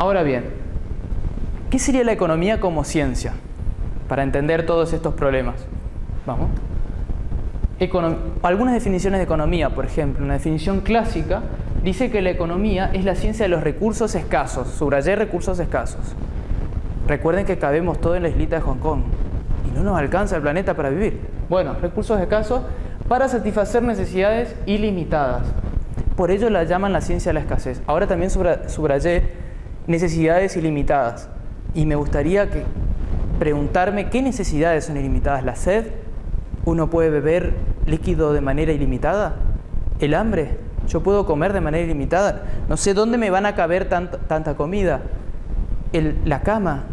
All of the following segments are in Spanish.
Ahora bien, ¿qué sería la economía como ciencia? Para entender todos estos problemas. Vamos. Algunas definiciones de economía, por ejemplo, una definición clásica dice que la economía es la ciencia de los recursos escasos. Subrayé recursos escasos. Recuerden que cabemos todo en la islita de Hong Kong y no nos alcanza el planeta para vivir. Bueno, recursos escasos para satisfacer necesidades ilimitadas. Por ello la llaman la ciencia de la escasez. Ahora también subrayé necesidades ilimitadas. Y me gustaría preguntarme qué necesidades son ilimitadas. ¿La sed? ¿Uno puede beber líquido de manera ilimitada? ¿El hambre? ¿Yo puedo comer de manera ilimitada? No sé dónde me van a caber tanta comida. ¿La cama?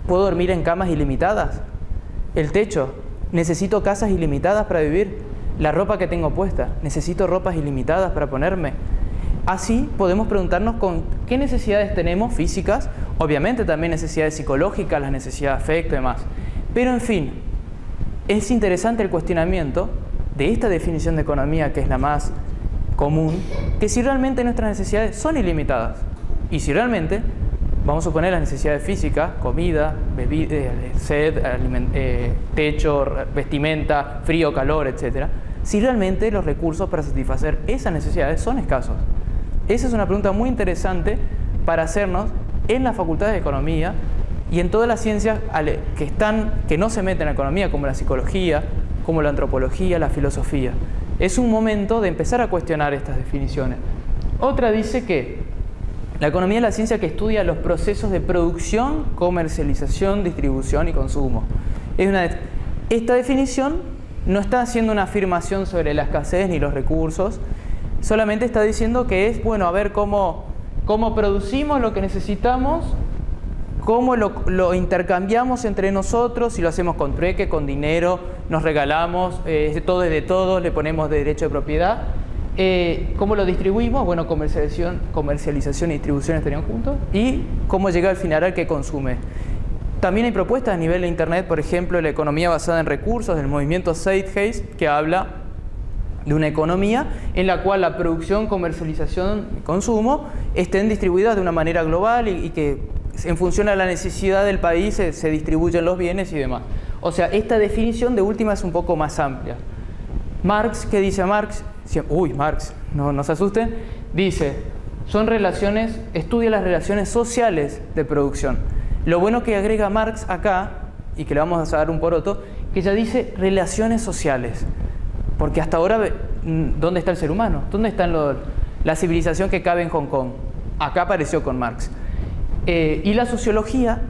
¿Puedo dormir en camas ilimitadas? ¿El techo? ¿Necesito casas ilimitadas para vivir? ¿La ropa que tengo puesta? ¿Necesito ropas ilimitadas para ponerme? Así podemos preguntarnos con qué necesidades tenemos físicas, obviamente también necesidades psicológicas, las necesidades de afecto y demás. Pero en fin, es interesante el cuestionamiento de esta definición de economía, que es la más común, que si realmente nuestras necesidades son ilimitadas y si realmente, vamos a suponer las necesidades físicas, comida, bebida, sed, techo, vestimenta, frío, calor, etc., si realmente los recursos para satisfacer esas necesidades son escasos. Esa es una pregunta muy interesante para hacernos en la Facultad de Economía y en todas las ciencias que no se meten en la economía, como la psicología, como la antropología, la filosofía. Es un momento de empezar a cuestionar estas definiciones. Otra dice que la economía es la ciencia que estudia los procesos de producción, comercialización, distribución y consumo. Esta definición no está haciendo una afirmación sobre la escasez ni los recursos, solamente está diciendo que es, bueno, a ver cómo producimos lo que necesitamos, cómo lo intercambiamos entre nosotros, si lo hacemos con trueque, con dinero, nos regalamos, todo es de todos, le ponemos derecho de propiedad. ¿Cómo lo distribuimos? Bueno, comercialización y distribución estarían juntos. Y cómo llega al final al que consume. También hay propuestas a nivel de Internet, por ejemplo, la economía basada en recursos, del movimiento Zeitgeist, que habla de una economía en la cual la producción, comercialización y consumo estén distribuidas de una manera global y que en función a la necesidad del país se distribuyen los bienes y demás. O sea, esta definición de última es un poco más amplia. Marx, ¿qué dice Marx? Marx, no se asusten. Dice, estudia las relaciones sociales de producción. Lo bueno que agrega Marx acá, y que le vamos a dar un poroto, que ya dice relaciones sociales. Porque hasta ahora, ¿dónde está el ser humano? ¿Dónde está la civilización que cabe en Hong Kong? Acá apareció con Marx. Y la sociología,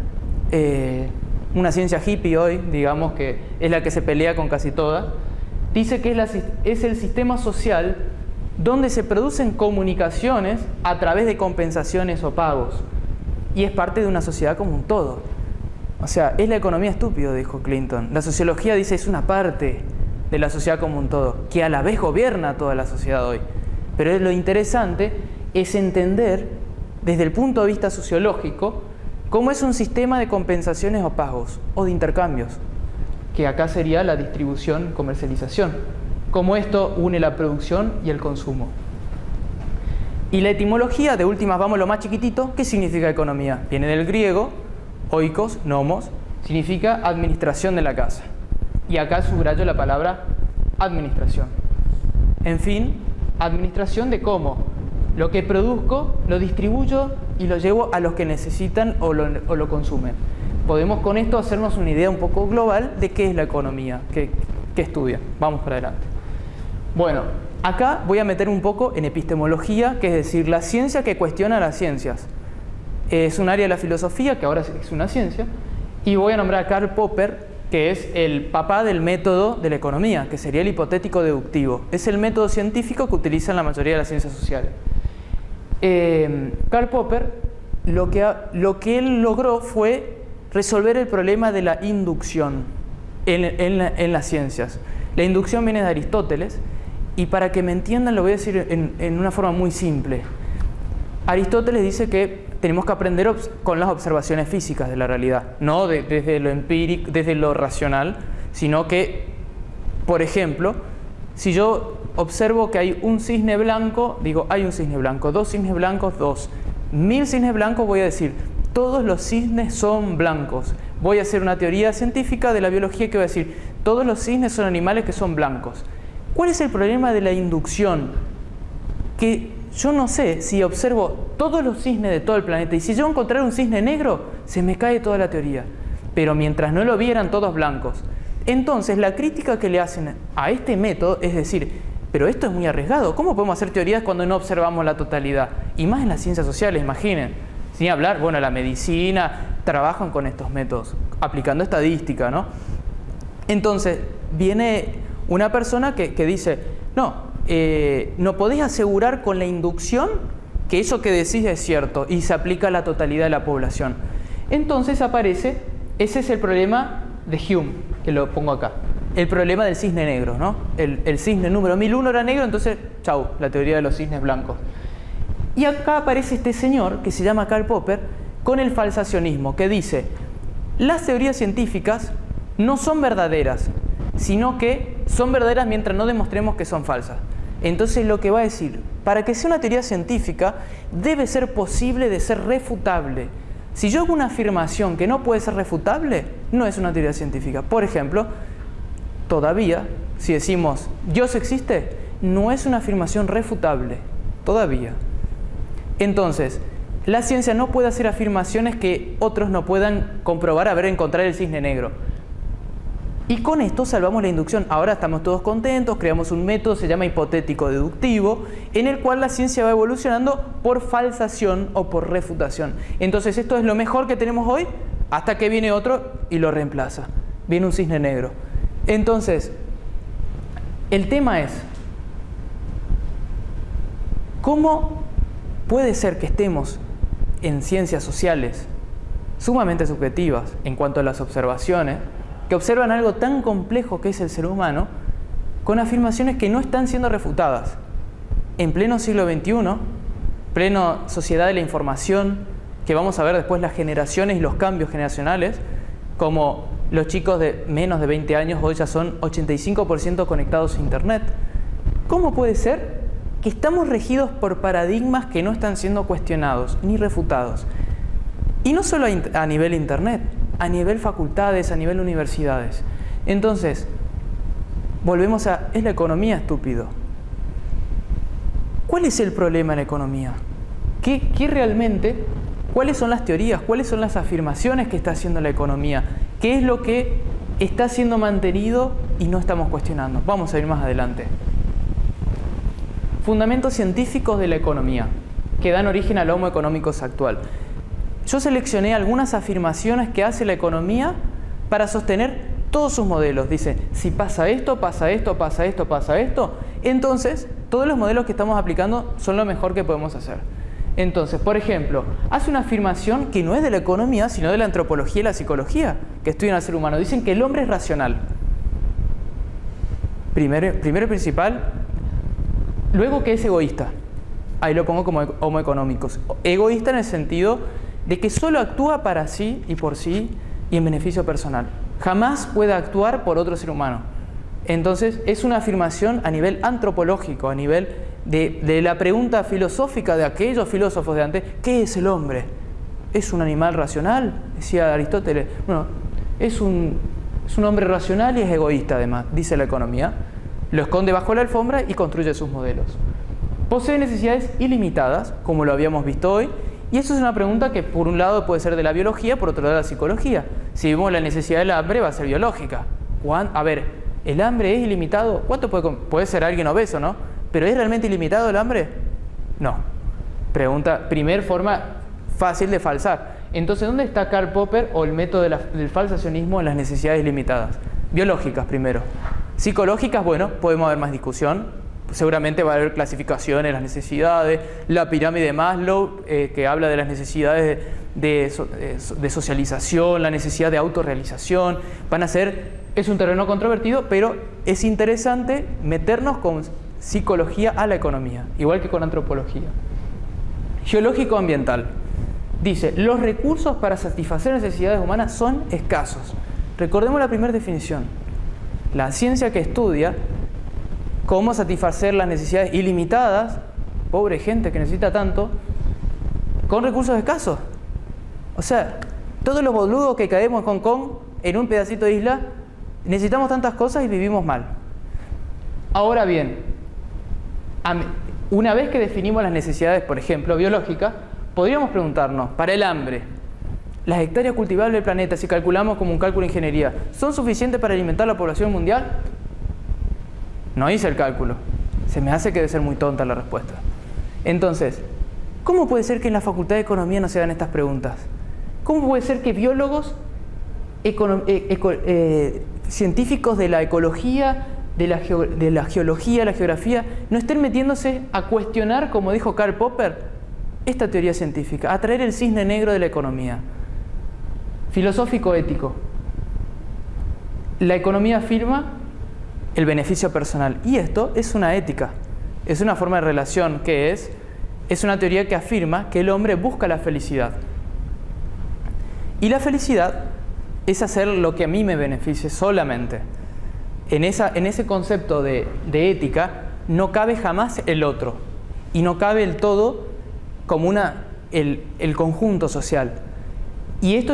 una ciencia hippie hoy, digamos que es la que se pelea con casi todas, dice que es el sistema social donde se producen comunicaciones a través de compensaciones o pagos. Y es parte de una sociedad como un todo. O sea, es la economía estúpida, dijo Clinton. La sociología dice es una parte de la sociedad como un todo, que a la vez gobierna toda la sociedad hoy. Pero lo interesante es entender, desde el punto de vista sociológico, cómo es un sistema de compensaciones o pagos, o de intercambios, que acá sería la distribución y comercialización. Cómo esto une la producción y el consumo. Y la etimología, de últimas vamos a lo más chiquitito, ¿qué significa economía? Viene del griego, oikos, nomos, significa administración de la casa. Y acá subrayo la palabra administración. En fin, administración de cómo lo que produzco lo distribuyo y lo llevo a los que necesitan o lo consumen. Podemos con esto hacernos una idea un poco global de qué es la economía, qué estudia. Vamos para adelante. Bueno, acá voy a meter un poco en epistemología, que es decir, la ciencia que cuestiona las ciencias. Es un área de la filosofía, que ahora es una ciencia, y voy a nombrar a Karl Popper, que es el papá del método de la economía, que sería el hipotético deductivo. Es el método científico que utilizan la mayoría de las ciencias sociales. Karl Popper, lo que él logró fue resolver el problema de la inducción en las ciencias. La inducción viene de Aristóteles, y para que me entiendan lo voy a decir en una forma muy simple. Aristóteles dice que tenemos que aprender con las observaciones físicas de la realidad, no desde lo empírico, desde lo racional, sino que, por ejemplo, si yo observo que hay un cisne blanco, digo, hay un cisne blanco, dos cisnes blancos, dos. 1000 cisnes blancos, voy a decir, todos los cisnes son blancos. Voy a hacer una teoría científica de la biología que va a decir, todos los cisnes son animales que son blancos. ¿Cuál es el problema de la inducción? Que yo no sé si observo todos los cisnes de todo el planeta y si yo encontrar un cisne negro, se me cae toda la teoría. Pero mientras no lo vieran todos blancos. Entonces, la crítica que le hacen a este método es decir, pero esto es muy arriesgado. ¿Cómo podemos hacer teorías cuando no observamos la totalidad? Y más en las ciencias sociales, imaginen. Sin hablar, bueno, la medicina, trabajan con estos métodos, aplicando estadística, ¿no? Entonces, viene una persona que dice, no podés asegurar con la inducción que eso que decís es cierto y se aplica a la totalidad de la población. Entonces aparece, ese es el problema de Hume, que lo pongo acá. El problema del cisne negro, ¿no? El cisne número 1001 era negro, entonces, chau, la teoría de los cisnes blancos. Y acá aparece este señor, que se llama Karl Popper, con el falsacionismo, que dice, las teorías científicas no son verdaderas, sino que son verdaderas mientras no demostremos que son falsas. Entonces lo que va a decir, para que sea una teoría científica, debe ser posible de ser refutable. Si yo hago una afirmación que no puede ser refutable, no es una teoría científica. Por ejemplo, todavía, si decimos Dios existe, no es una afirmación refutable, todavía. Entonces, la ciencia no puede hacer afirmaciones que otros no puedan comprobar, a ver, encontrar el cisne negro. Y con esto salvamos la inducción. Ahora estamos todos contentos, creamos un método, se llama hipotético deductivo, en el cual la ciencia va evolucionando por falsación o por refutación. Entonces esto es lo mejor que tenemos hoy, hasta que viene otro y lo reemplaza. Viene un cisne negro. Entonces, el tema es, ¿cómo puede ser que estemos en ciencias sociales sumamente subjetivas en cuanto a las observaciones, que observan algo tan complejo que es el ser humano, con afirmaciones que no están siendo refutadas? En pleno siglo XXI, pleno sociedad de la información, que vamos a ver después las generaciones y los cambios generacionales, como los chicos de menos de 20 años hoy ya son 85% conectados a Internet. ¿Cómo puede ser que estamos regidos por paradigmas que no están siendo cuestionados ni refutados? Y no solo a nivel Internet, a nivel facultades, a nivel universidades. Entonces, volvemos a, ¿es la economía, estúpido? ¿Cuál es el problema en la economía? ¿Qué realmente, cuáles son las teorías, cuáles son las afirmaciones que está haciendo la economía? ¿Qué es lo que está siendo mantenido y no estamos cuestionando? Vamos a ir más adelante. Fundamentos científicos de la economía, que dan origen al Homo economicus actual. Yo seleccioné algunas afirmaciones que hace la economía para sostener todos sus modelos. Dice, si pasa esto, pasa esto, pasa esto, pasa esto, entonces todos los modelos que estamos aplicando son lo mejor que podemos hacer. Entonces, por ejemplo, hace una afirmación que no es de la economía, sino de la antropología y la psicología, que estudian al ser humano. Dicen que el hombre es racional. Primero y principal. Luego, que es egoísta. Ahí lo pongo como Homo economicus. Egoísta en el sentido de que solo actúa para sí y por sí y en beneficio personal. Jamás puede actuar por otro ser humano. Entonces, es una afirmación a nivel antropológico, a nivel de la pregunta filosófica de aquellos filósofos de antes, ¿qué es el hombre? ¿Es un animal racional? Decía Aristóteles. Bueno, es un hombre racional y es egoísta además, dice la economía. Lo esconde bajo la alfombra y construye sus modelos. Posee necesidades ilimitadas, como lo habíamos visto hoy, y eso es una pregunta que por un lado puede ser de la biología, por otro lado de la psicología. Si vemos la necesidad del hambre, va a ser biológica. A ver, ¿el hambre es ilimitado? ¿Cuánto puede ser alguien obeso, no? ¿Pero es realmente ilimitado el hambre? No. Primer forma fácil de falsar. Entonces, ¿dónde está Karl Popper o el método del falsacionismo en las necesidades ilimitadas? Biológicas primero. Psicológicas, bueno, podemos haber más discusión. Seguramente va a haber clasificaciones, las necesidades, la pirámide de Maslow, que habla de las necesidades de socialización, la necesidad de autorrealización. Es un terreno controvertido, pero es interesante meternos con psicología a la economía, igual que con antropología. Geológico-ambiental. Dice, los recursos para satisfacer necesidades humanas son escasos. Recordemos la primera definición. La ciencia que estudia cómo satisfacer las necesidades ilimitadas, pobre gente que necesita tanto, con recursos escasos. O sea, todos los boludos que caemos en Hong Kong, en un pedacito de isla, necesitamos tantas cosas y vivimos mal. Ahora bien, una vez que definimos las necesidades, por ejemplo, biológicas, podríamos preguntarnos, para el hambre, ¿las hectáreas cultivables del planeta, si calculamos como un cálculo de ingeniería, son suficientes para alimentar la población mundial? No hice el cálculo. Se me hace que debe ser muy tonta la respuesta. Entonces, ¿cómo puede ser que en la Facultad de Economía no se hagan estas preguntas? ¿Cómo puede ser que biólogos, científicos de la ecología, de la geología, la geografía, no estén metiéndose a cuestionar, como dijo Karl Popper, esta teoría científica, a traer el cisne negro de la economía? Filosófico-ético. La economía afirma el beneficio personal. Y esto es una ética, es una forma de relación que es una teoría que afirma que el hombre busca la felicidad. Y la felicidad es hacer lo que a mí me beneficie solamente. En ese concepto de ética no cabe jamás el otro. Y no cabe el todo como el conjunto social. Y esto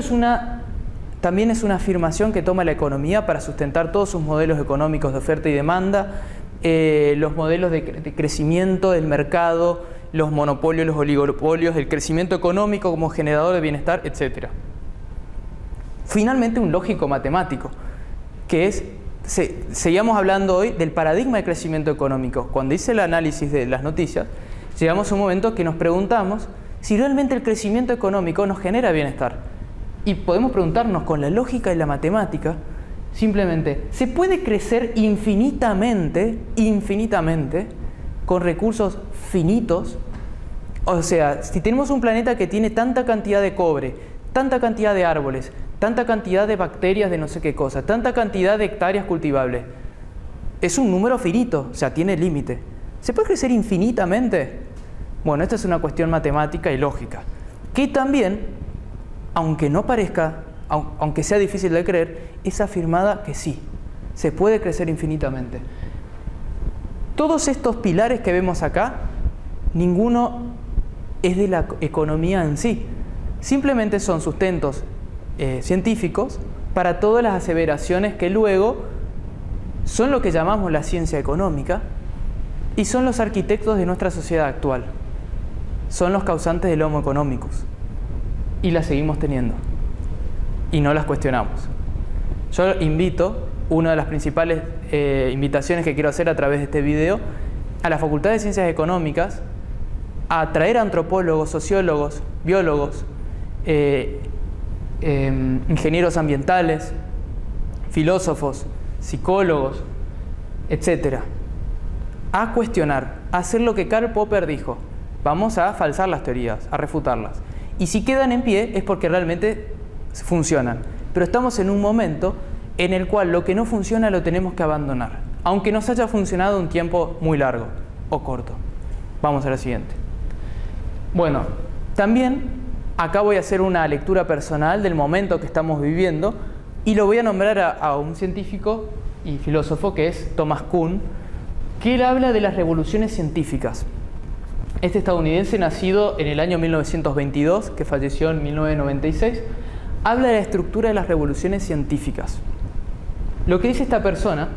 también es una afirmación que toma la economía para sustentar todos sus modelos económicos de oferta y demanda, los modelos de crecimiento del mercado, los monopolios, los oligopolios, el crecimiento económico como generador de bienestar, etc. Finalmente, un lógico matemático, que es, seguíamos hablando hoy del paradigma de crecimiento económico. Cuando hice el análisis de las noticias, llegamos a un momento que nos preguntamos si realmente el crecimiento económico nos genera bienestar. Y podemos preguntarnos con la lógica y la matemática, simplemente, ¿se puede crecer infinitamente con recursos finitos? O sea, si tenemos un planeta que tiene tanta cantidad de cobre, tanta cantidad de árboles, tanta cantidad de bacterias de no sé qué cosa, tanta cantidad de hectáreas cultivables, es un número finito, o sea, tiene límite. ¿Se puede crecer infinitamente? Bueno, esta es una cuestión matemática y lógica, que también, aunque no parezca, aunque sea difícil de creer, es afirmada que sí, se puede crecer infinitamente. Todos estos pilares que vemos acá, ninguno es de la economía en sí. Simplemente son sustentos científicos para todas las aseveraciones que luego son lo que llamamos la ciencia económica y son los arquitectos de nuestra sociedad actual. Son los causantes del Homo economicus. Y las seguimos teniendo. Y no las cuestionamos. Yo invito, una de las principales invitaciones que quiero hacer a través de este video, a la Facultad de Ciencias Económicas, a traer antropólogos, sociólogos, biólogos, ingenieros ambientales, filósofos, psicólogos, etc. A cuestionar, a hacer lo que Karl Popper dijo. Vamos a falsar las teorías, a refutarlas. Y si quedan en pie es porque realmente funcionan. Pero estamos en un momento en el cual lo que no funciona lo tenemos que abandonar, aunque nos haya funcionado un tiempo muy largo o corto. Vamos a la siguiente. Bueno, también acá voy a hacer una lectura personal del momento que estamos viviendo y lo voy a nombrar a un científico y filósofo que es Thomas Kuhn, que él habla de las revoluciones científicas. Este estadounidense, nacido en el año 1922, que falleció en 1996, habla de la estructura de las revoluciones científicas. Lo que dice esta persona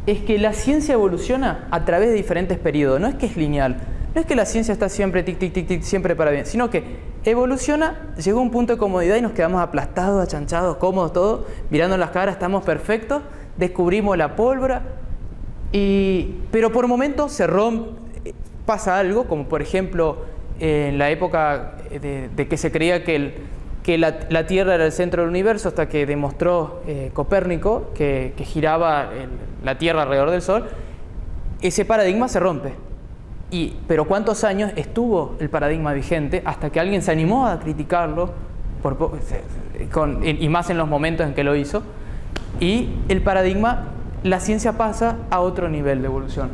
es que la ciencia evoluciona a través de diferentes periodos. No es que es lineal, no es que la ciencia está siempre tic, tic, tic, tic, siempre para bien, sino que evoluciona, llegó a un punto de comodidad y nos quedamos aplastados, achanchados, cómodos, todos, mirando las caras, estamos perfectos, descubrimos la pólvora, pero por momentos se rompe. Pasa algo, como por ejemplo en la época de que se creía que la Tierra era el centro del universo, hasta que demostró Copérnico que giraba la Tierra alrededor del Sol, ese paradigma se rompe. Pero ¿cuántos años estuvo el paradigma vigente hasta que alguien se animó a criticarlo, y más en los momentos en que lo hizo? Y el paradigma, la ciencia pasa a otro nivel de evolución.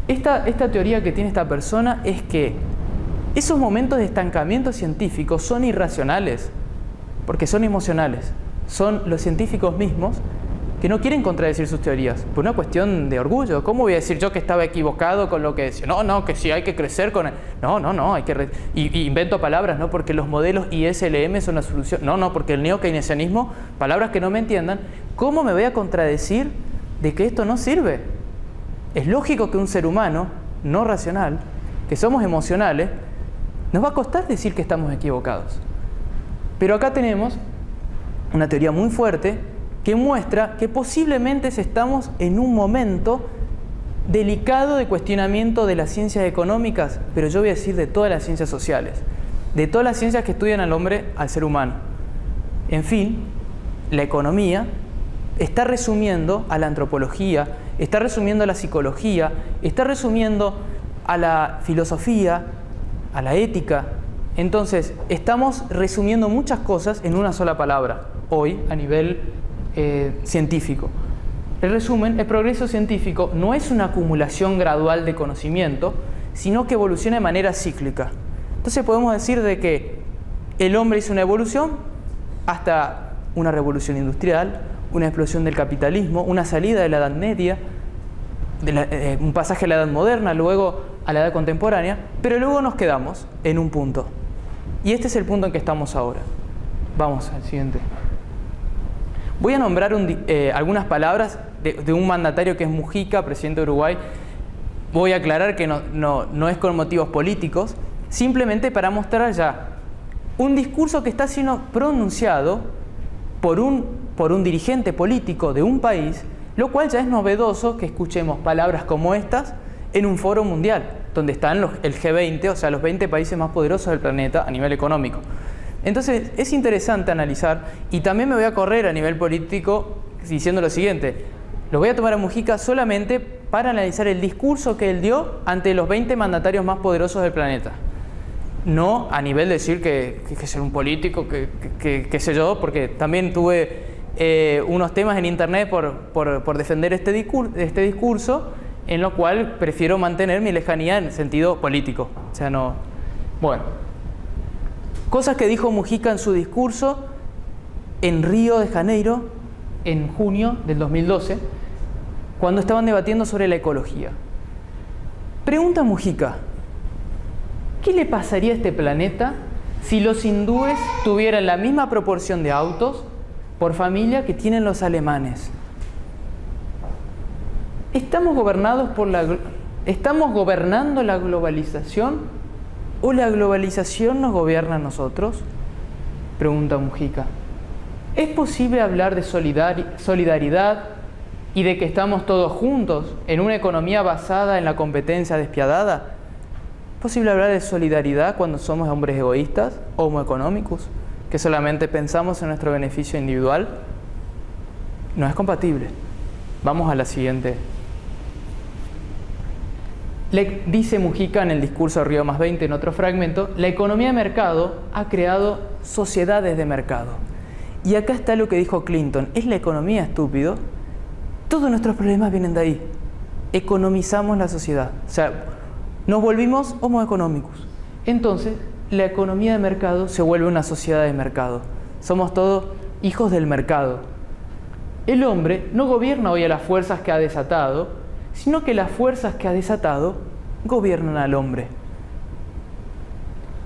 Esta teoría que tiene esta persona es que esos momentos de estancamiento científico son irracionales, porque son emocionales. Son los científicos mismos que no quieren contradecir sus teorías, por una cuestión de orgullo. ¿Cómo voy a decir yo que estaba equivocado con lo que decía? No, que sí hay que crecer con... No, hay que... Y invento palabras, ¿no? Porque los modelos ISLM son la solución. No, porque el neokeynesianismo, palabras que no me entiendan. ¿Cómo me voy a contradecir de que esto no sirve? Es lógico que un ser humano no racional, que somos emocionales, nos va a costar decir que estamos equivocados. Pero acá tenemos una teoría muy fuerte que muestra que posiblemente estamos en un momento delicado de cuestionamiento de las ciencias económicas, pero yo voy a decir de todas las ciencias sociales, de todas las ciencias que estudian al hombre, al ser humano. En fin, la economía está resumiendo a la antropología, está resumiendo a la psicología, está resumiendo a la filosofía, a la ética. Entonces, estamos resumiendo muchas cosas en una sola palabra, hoy, a nivel científico. El resumen, el progreso científico no es una acumulación gradual de conocimiento, sino que evoluciona de manera cíclica. Entonces podemos decir de que el hombre hizo una evolución hasta una revolución industrial, una explosión del capitalismo, una salida de la Edad Media, un pasaje a la Edad Moderna, luego a la Edad Contemporánea, pero luego nos quedamos en un punto. Y este es el punto en que estamos ahora. Vamos al siguiente. Voy a nombrar algunas palabras de un mandatario que es Mujica, presidente de Uruguay. Voy a aclarar que no es con motivos políticos, simplemente para mostrar ya un discurso que está siendo pronunciado por un dirigente político de un país, lo cual ya es novedoso que escuchemos palabras como estas en un foro mundial, donde están el G20, o sea, los 20 países más poderosos del planeta a nivel económico. Entonces, es interesante analizar, y también me voy a correr a nivel político diciendo lo siguiente: lo voy a tomar a Mujica solamente para analizar el discurso que él dio ante los 20 mandatarios más poderosos del planeta. No a nivel de decir que ser un político, que sé yo, porque también tuve unos temas en internet por defender este discurso, en lo cual prefiero mantener mi lejanía en sentido político. O sea, no... Bueno. Cosas que dijo Mujica en su discurso en Río de Janeiro en junio del 2012, cuando estaban debatiendo sobre la ecología. Pregunta Mujica: ¿qué le pasaría a este planeta si los hindúes tuvieran la misma proporción de autos por familia que tienen los alemanes? ¿Estamos gobernando la globalización o la globalización nos gobierna a nosotros? Pregunta Mujica. ¿Es posible hablar de solidaridad y de que estamos todos juntos en una economía basada en la competencia despiadada? ¿Es posible hablar de solidaridad cuando somos hombres egoístas, homo economicus, que solamente pensamos en nuestro beneficio individual? No es compatible. Vamos a la siguiente. Dice Mujica en el discurso Río +20, en otro fragmento: la economía de mercado ha creado sociedades de mercado. Y acá está lo que dijo Clinton: ¿es la economía, estúpido? Todos nuestros problemas vienen de ahí. Economizamos la sociedad. O sea, nos volvimos homo economicus. Entonces, la economía de mercado se vuelve una sociedad de mercado. Somos todos hijos del mercado. El hombre no gobierna hoy a las fuerzas que ha desatado, sino que las fuerzas que ha desatado gobiernan al hombre.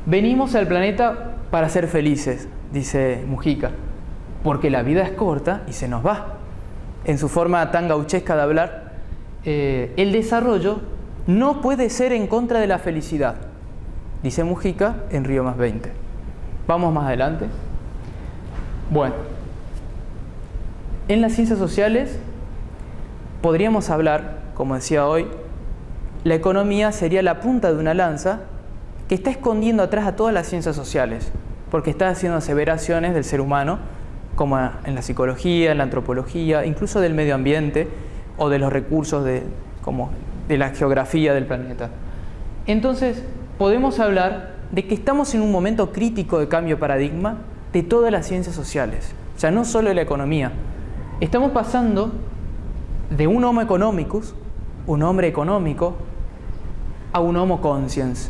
Venimos al planeta para ser felices, dice Mujica, porque la vida es corta y se nos va. En su forma tan gauchesca de hablar, el desarrollo no puede ser en contra de la felicidad, dice Mujica en Río +20. Vamos más adelante. Bueno, en las ciencias sociales podríamos hablar, como decía hoy, la economía sería la punta de una lanza que está escondiendo atrás a todas las ciencias sociales, porque está haciendo aseveraciones del ser humano, como en la psicología, en la antropología, incluso del medio ambiente o de los recursos como de la geografía del planeta. Entonces, podemos hablar de que estamos en un momento crítico de cambio de paradigma de todas las ciencias sociales, o sea, no solo de la economía. Estamos pasando de un homo economicus, un hombre económico, a un homo consciens,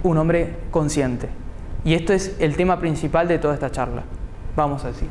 un hombre consciente. Y esto es el tema principal de toda esta charla. Vamos a decir.